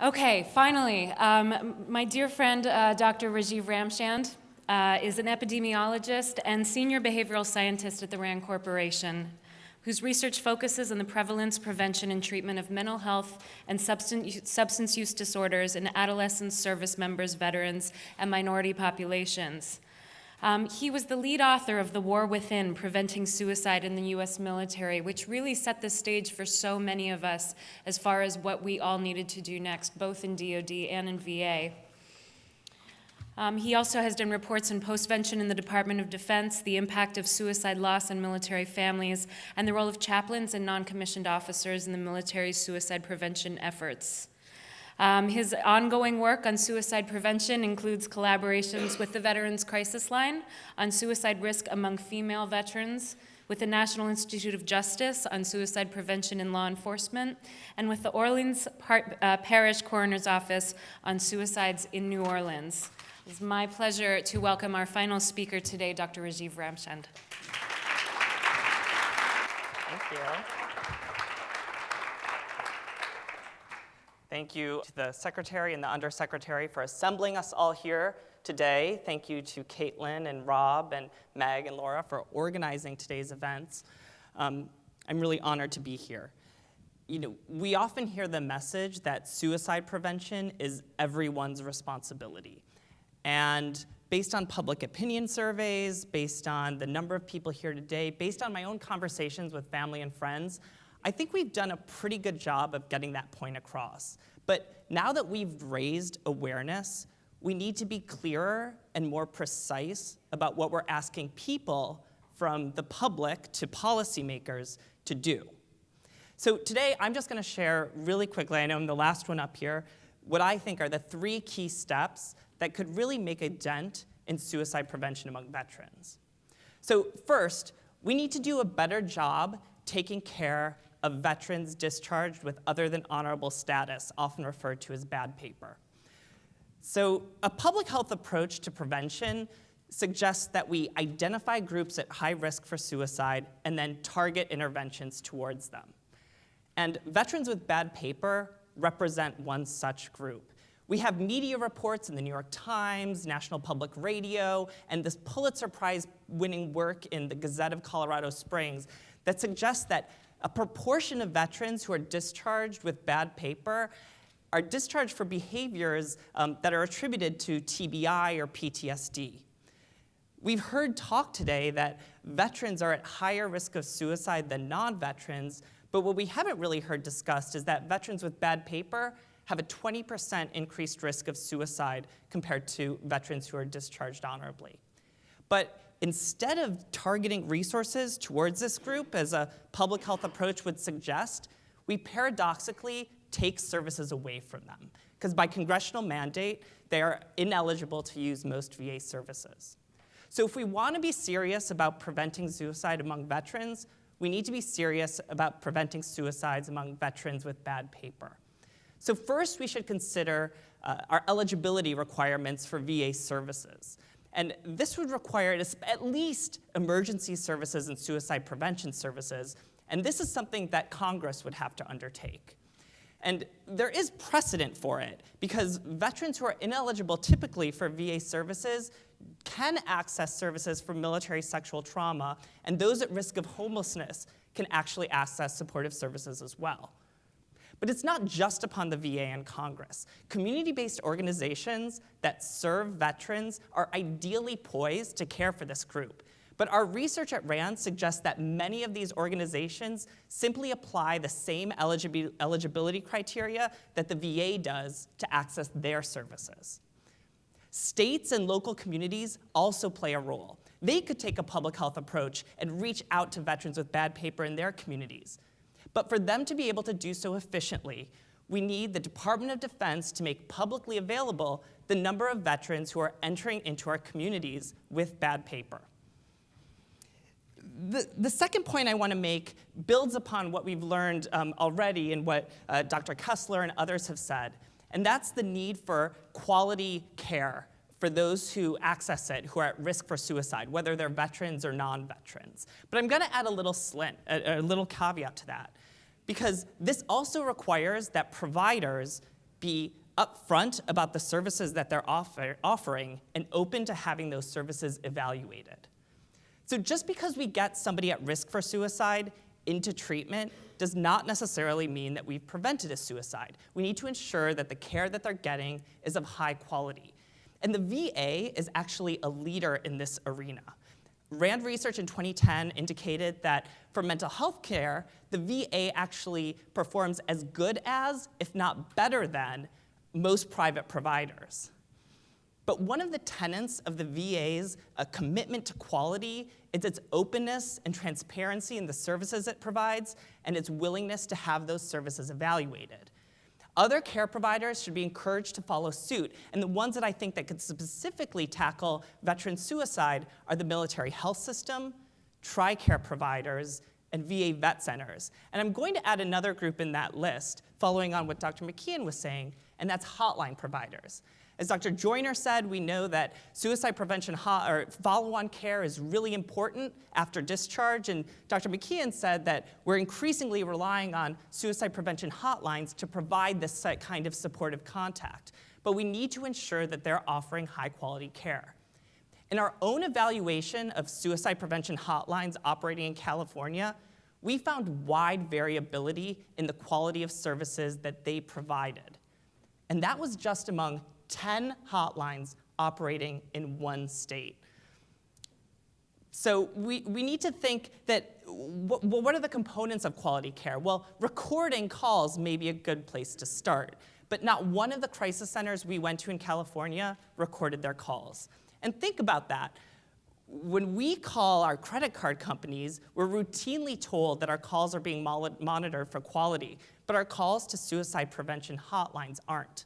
Okay, finally, my dear friend, Dr. Rajiv Ramchand, is an epidemiologist and senior behavioral scientist at the RAND Corporation, whose research focuses on the prevalence, prevention, and treatment of mental health and substance use disorders in adolescents, service members, veterans, and minority populations. He was the lead author of The War Within, Preventing Suicide in the U.S. Military, which really set the stage for so many of us as far as what we all needed to do next, both in DoD and in VA. He also has done reports on postvention in the Department of Defense, the impact of suicide loss on military families, and the role of chaplains and non-commissioned officers in the military's suicide prevention efforts. His ongoing work on suicide prevention includes collaborations with the Veterans Crisis Line on suicide risk among female veterans, with the National Institute of Justice on suicide prevention in law enforcement, and with the Orleans Parish Coroner's Office on suicides in New Orleans. It's my pleasure to welcome our final speaker today, Dr. Rajiv Ramchand. Thank you. Thank you to the Secretary and the Undersecretary for assembling us all here today. Thank you to Caitlin and Rob and Meg and Laura for organizing today's events. I'm really honored to be here. We often hear the message that suicide prevention is everyone's responsibility. And based on public opinion surveys, based on the number of people here today, based on my own conversations with family and friends, I think we've done a pretty good job of getting that point across. But now that we've raised awareness, we need to be clearer and more precise about what we're asking people, from the public to policymakers, to do. So today, I'm just going to share really quickly, I know I'm the last one up here, what I think are the 3 key steps that could really make a dent in suicide prevention among veterans. So first, we need to do a better job taking care of veterans discharged with other than honorable status, often referred to as bad paper. So a public health approach to prevention suggests that we identify groups at high risk for suicide and then target interventions towards them. And veterans with bad paper represent one such group. We have media reports in the New York Times, National Public Radio, and this Pulitzer Prize-winning work in the Gazette of Colorado Springs that suggests that a proportion of veterans who are discharged with bad paper are discharged for behaviors that are attributed to TBI or PTSD. We've heard talk today that veterans are at higher risk of suicide than non-veterans, but what we haven't really heard discussed is that veterans with bad paper have a 20% increased risk of suicide compared to veterans who are discharged honorably. But instead of targeting resources towards this group, as a public health approach would suggest, we paradoxically take services away from them, because by congressional mandate, they are ineligible to use most VA services. So if we want to be serious about preventing suicide among veterans, we need to be serious about preventing suicides among veterans with bad paper. So first, we should consider our eligibility requirements for VA services. And this would require at least emergency services and suicide prevention services, and this is something that Congress would have to undertake. And there is precedent for it, because veterans who are ineligible typically for VA services can access services for military sexual trauma, and those at risk of homelessness can actually access supportive services as well. But it's not just upon the VA and Congress. Community-based organizations that serve veterans are ideally poised to care for this group. But our research at RAND suggests that many of these organizations simply apply the same eligibility criteria that the VA does to access their services. States and local communities also play a role. They could take a public health approach and reach out to veterans with bad paper in their communities. But for them to be able to do so efficiently, we need the Department of Defense to make publicly available the number of veterans who are entering into our communities with bad paper. The second point I want to make builds upon what we've learned already and what Dr. Kessler and others have said, and that's the need for quality care for those who access it, who are at risk for suicide, whether they're veterans or non-veterans. But I'm going to add a little caveat to that, because this also requires that providers be upfront about the services that they're offering and open to having those services evaluated. So just because we get somebody at risk for suicide into treatment does not necessarily mean that we've prevented a suicide. We need to ensure that the care that they're getting is of high quality. And the VA is actually a leader in this arena. RAND research in 2010 indicated that for mental health care, the VA actually performs as good as, if not better than, most private providers. But one of the tenets of the VA's commitment to quality is its openness and transparency in the services it provides and its willingness to have those services evaluated. Other care providers should be encouraged to follow suit, and the ones that I think that could specifically tackle veteran suicide are the military health system, TRICARE providers, and VA vet centers. And I'm going to add another group in that list, following on what Dr. McKeon was saying, and that's hotline providers. As Dr. Joyner said, we know that suicide prevention or follow-on care is really important after discharge, and Dr. McKeon said that we're increasingly relying on suicide prevention hotlines to provide this kind of supportive contact. But we need to ensure that they're offering high-quality care. In our own evaluation of suicide prevention hotlines operating in California, we found wide variability in the quality of services that they provided. And that was just among 10 hotlines operating in one state. So we need to think that, what are the components of quality care? Well, recording calls may be a good place to start, but not one of the crisis centers we went to in California recorded their calls. And think about that. When we call our credit card companies, we're routinely told that our calls are being monitored for quality, but our calls to suicide prevention hotlines aren't.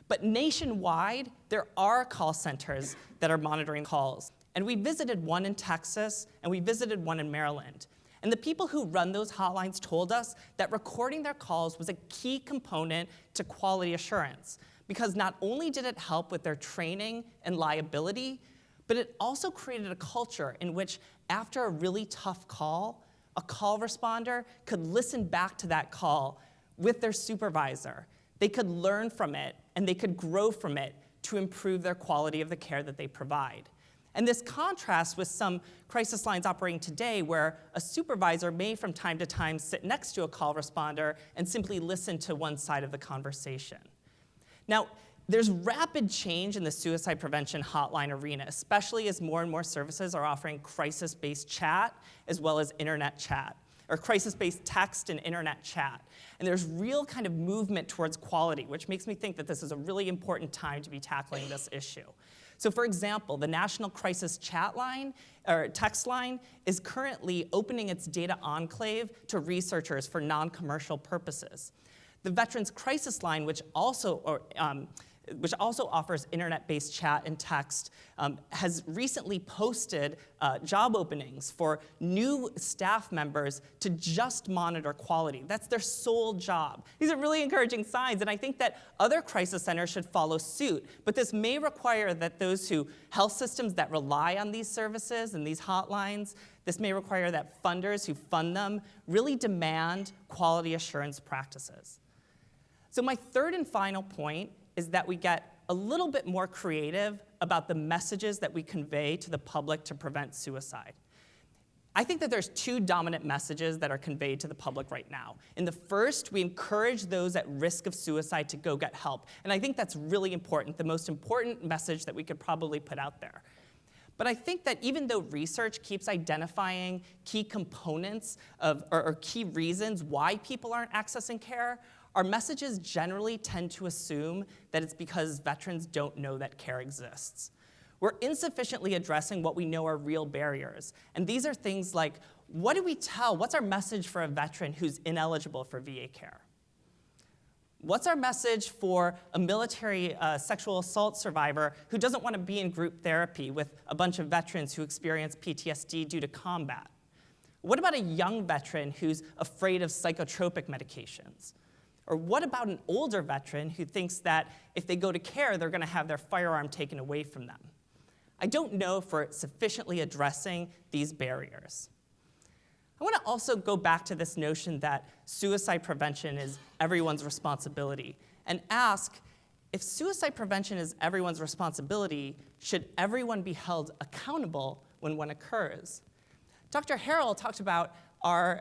But nationwide, there are call centers that are monitoring calls. And we visited one in Texas, and we visited one in Maryland. And the people who run those hotlines told us that recording their calls was a key component to quality assurance, because not only did it help with their training and liability, but it also created a culture in which, after a really tough call, a call responder could listen back to that call with their supervisor. They could learn from it, and they could grow from it to improve their quality of the care that they provide. And this contrasts with some crisis lines operating today where a supervisor may from time to time sit next to a call responder and simply listen to one side of the conversation. Now, there's rapid change in the suicide prevention hotline arena, especially as more and more services are offering crisis-based chat as well as internet chat, or crisis-based text and internet chat. And there's real kind of movement towards quality, which makes me think that this is a really important time to be tackling this issue. So for example, the National Crisis Chat Line, or text line, is currently opening its data enclave to researchers for non-commercial purposes. The Veterans Crisis Line, which also offers internet-based chat and text, has recently posted job openings for new staff members to just monitor quality. That's their sole job. These are really encouraging signs, and I think that other crisis centers should follow suit. But this may require that health systems that rely on these services and these hotlines, this may require that funders who fund them really demand quality assurance practices. So my third and final point is that we get a little bit more creative about the messages that we convey to the public to prevent suicide. I think that there's two dominant messages that are conveyed to the public right now. In the first, we encourage those at risk of suicide to go get help. And I think that's really important, the most important message that we could probably put out there. But I think that even though research keeps identifying key components or key reasons why people aren't accessing care, our messages generally tend to assume that it's because veterans don't know that care exists. We're insufficiently addressing what we know are real barriers. And these are things like, what do we tell? What's our message for a veteran who's ineligible for VA care? What's our message for a military sexual assault survivor who doesn't want to be in group therapy with a bunch of veterans who experience PTSD due to combat? What about a young veteran who's afraid of psychotropic medications? Or what about an older veteran who thinks that if they go to care, they're going to have their firearm taken away from them? I don't know if we're sufficiently addressing these barriers. I want to also go back to this notion that suicide prevention is everyone's responsibility and ask, if suicide prevention is everyone's responsibility, should everyone be held accountable when one occurs? Dr. Harrell talked about our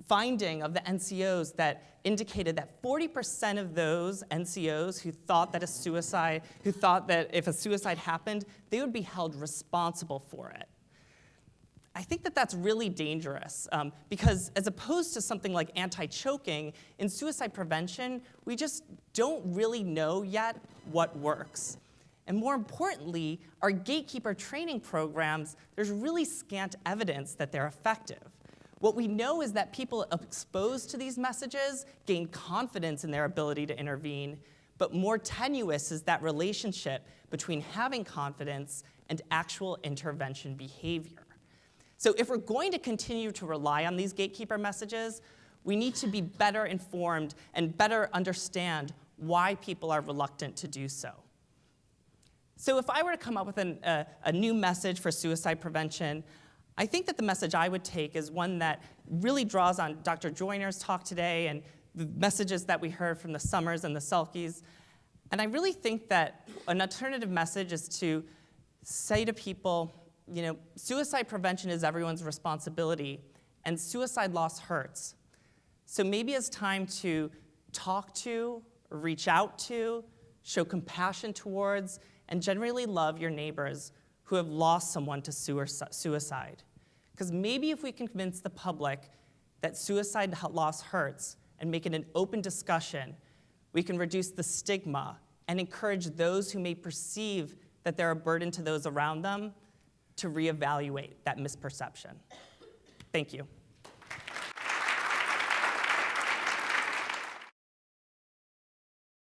finding of the NCOs that indicated that 40% of those NCOs who thought that if a suicide happened, they would be held responsible for it. I think that that's really dangerous because as opposed to something like anti-choking, in suicide prevention, we just don't really know yet what works. And more importantly, our gatekeeper training programs, there's really scant evidence that they're effective. What we know is that people exposed to these messages gain confidence in their ability to intervene, but more tenuous is that relationship between having confidence and actual intervention behavior. So if we're going to continue to rely on these gatekeeper messages, we need to be better informed and better understand why people are reluctant to do so. So if I were to come up with a new message for suicide prevention, I think that the message I would take is one that really draws on Dr. Joyner's talk today and the messages that we heard from the Summers and the Selkies. And I really think that an alternative message is to say to people, suicide prevention is everyone's responsibility, and suicide loss hurts. So maybe it's time to talk to, reach out to, show compassion towards, and generally love your neighbors who have lost someone to suicide. Because maybe if we convince the public that suicide loss hurts and make it an open discussion, we can reduce the stigma and encourage those who may perceive that they're a burden to those around them to reevaluate that misperception. Thank you.